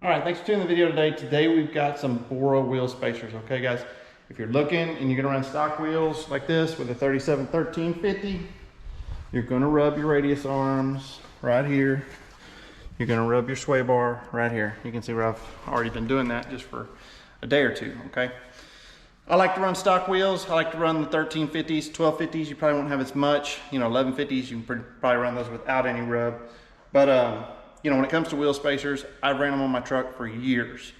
All right, thanks for tuning in the video today. Today we've got some Bora wheel spacers, okay guys? If you're looking and you're gonna run stock wheels like this with a 37-13-50, you're gonna rub your radius arms right here. You're gonna rub your sway bar right here. You can see where I've already been doing that just for a day or two, okay? I like to run stock wheels. I like to run the 1350s, 1250s. You probably won't have as much. 1150s, you can probably run those without any rub. But when it comes to wheel spacers, I've ran them on my truck for years.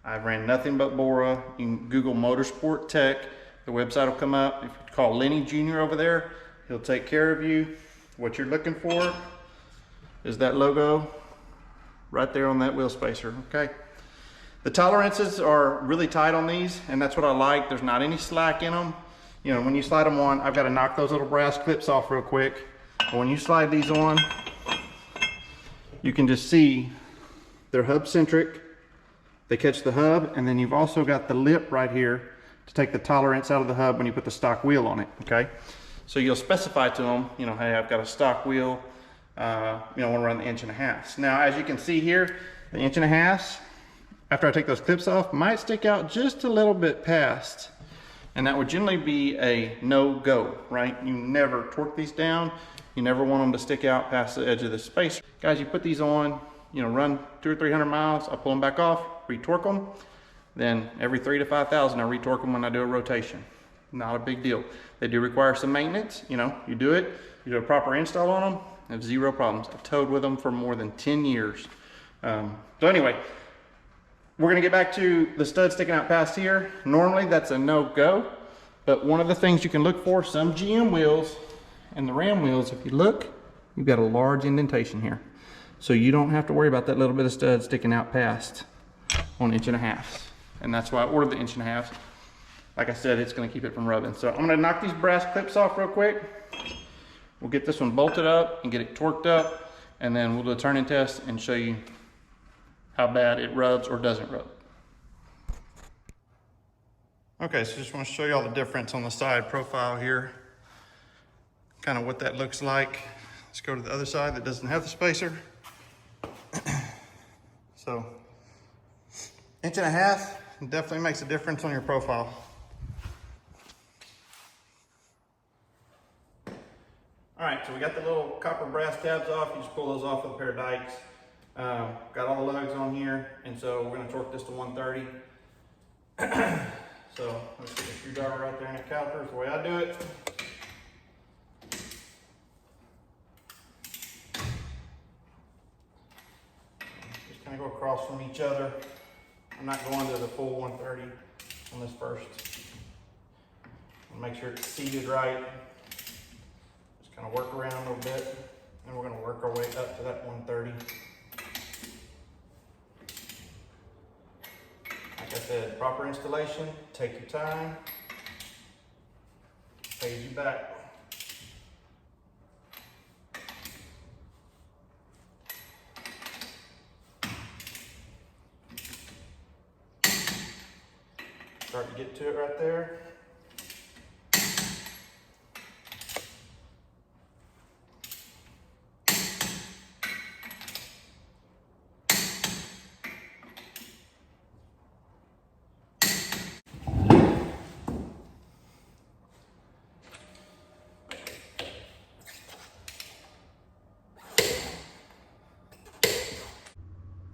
I've ran nothing but Bora. You can Google Motorsport Tech. The website will come up. If you call Lenny Jr over there, he'll take care of you. What you're looking for is that logo right there on that wheel spacer, okay? The tolerances are really tight on these, and that's what I like. There's not any slack in them. When you slide them on, I've got to knock those little brass clips off real quick. But when you slide these on, you can just see they're hub centric. They catch the hub, and then you've also got the lip right here to take the tolerance out of the hub when you put the stock wheel on it, okay? So you'll specify to them, hey, I've got a stock wheel, I want to run the 1.5 inches. Now, as you can see here, the 1.5 inches, after I take those clips off, might stick out just a little bit past, and that would generally be a no-go, right? You never torque these down. You never want them to stick out past the edge of the spacer. Guys, you put these on, run 200 or 300 miles, I pull them back off, retorque them. Then every 3,000 to 5,000, I retorque them when I do a rotation. Not a big deal. They do require some maintenance. You do it, you do a proper install on them, I have zero problems. I've towed with them for more than 10 years. So anyway, we're gonna get back to the stud sticking out past here. Normally that's a no-go, but one of the things you can look for, some GM wheels and the Ram wheels, if you look, you've got a large indentation here. So you don't have to worry about that little bit of stud sticking out past on 1.5 inches. And that's why I ordered the 1.5 inches. Like I said, it's gonna keep it from rubbing. So I'm gonna knock these brass clips off real quick. We'll get this one bolted up and get it torqued up, and then we'll do a turning test and show you how bad it rubs or doesn't rub. Okay, so just want to show you all the difference on the side profile here. Kind of what that looks like. Let's go to the other side that doesn't have the spacer. So 1.5 inches definitely makes a difference on your profile. All right, so we got the little copper brass tabs off. You just pull those off with a pair of dikes. Got all the lugs on here, and so we're gonna torque this to 130. So let's get the screwdriver right there in the calipers, the way I do it. Just kind of go across from each other. I'm not going to the full 130 on this first. Make sure it's seated right. Just kind of work around a little bit, and we're gonna work our way up to that 130. Like I said, proper installation, take your time, pays you back. Start to get to it right there.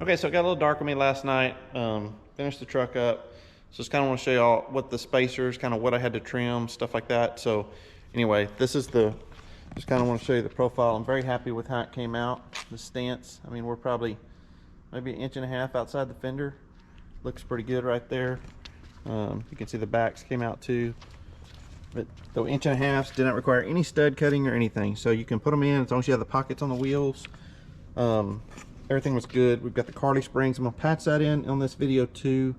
Okay, so it got a little dark on me last night. Finished the truck up. So just kind of want to show y'all what the spacers, kind of what I had to trim, stuff like that. So anyway, this is just kind of want to show you the profile. I'm very happy with how it came out, the stance. I mean, we're probably maybe 1.5 inches outside the fender. Looks pretty good right there. You can see the backs came out too. But the 1.5 inches did not require any stud cutting or anything. So you can put them in as long as you have the pockets on the wheels. Everything was good. We've got the Carli springs. I'm gonna patch that in on this video too.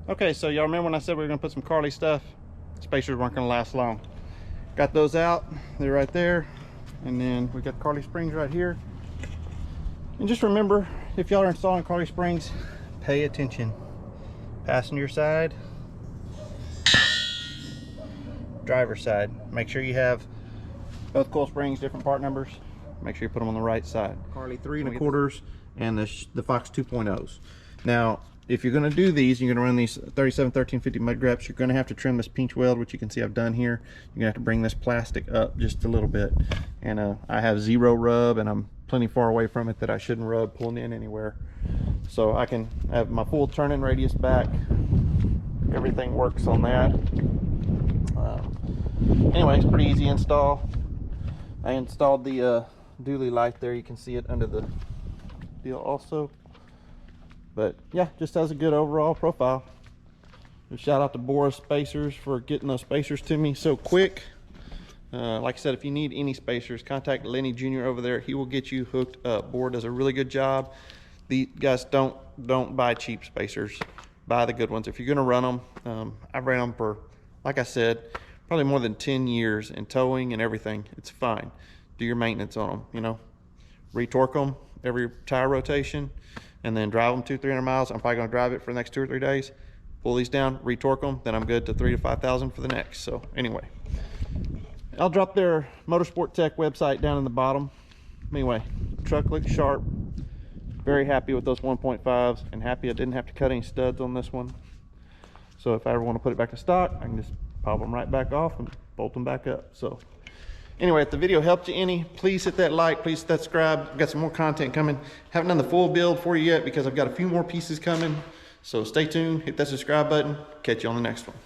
Okay, so y'all remember when I said we were gonna put some Carli stuff? Spacers weren't gonna last long. Got those out, they're right there. And then we got the Carli springs right here. And just remember, if y'all are installing Carli springs, pay attention. Passenger side, driver side. Make sure you have both coil springs, different part numbers. Make sure you put them on the right side. Carli 3 1/4 and the Fox 2.0s. Now, if you're going to do these, you're going to run these 37-13-50 mud graps, you're going to have to trim this pinch weld, which you can see I've done here. You're going to have to bring this plastic up just a little bit. And I have 0 rub, and I'm plenty far away from it that I shouldn't rub pulling in anywhere. So I can have my full turning radius back. Everything works on that. Anyway, it's pretty easy install. I installed the dually light there. You can see it under the deal also. But yeah, just has a good overall profile. Shout out to Bora Spacers for getting those spacers to me so quick. Like I said, if you need any spacers, contact Lenny Jr over there. He will get you hooked up. Bora does a really good job. The guys, don't buy cheap spacers. Buy the good ones. If you're gonna run them, I've ran them for, like I said, probably more than 10 years in towing and everything. It's fine. Do your maintenance on them, you know. Retorque them every tire rotation, and then drive them 200-300 miles. I'm probably gonna drive it for the next 2 or 3 days. Pull these down, retorque them, then I'm good to 3,000 to 5,000 for the next. So anyway, I'll drop their Motorsport Tech website down in the bottom. Anyway, truck looks sharp. Very happy with those 1.5s, and happy I didn't have to cut any studs on this one. So if I ever want to put it back in stock, I can just pop them right back off and bolt them back up. So anyway, if the video helped you any, please hit that like, please subscribe. I've got some more content coming. Haven't done the full build for you yet because I've got a few more pieces coming. So stay tuned, hit that subscribe button. Catch you on the next one.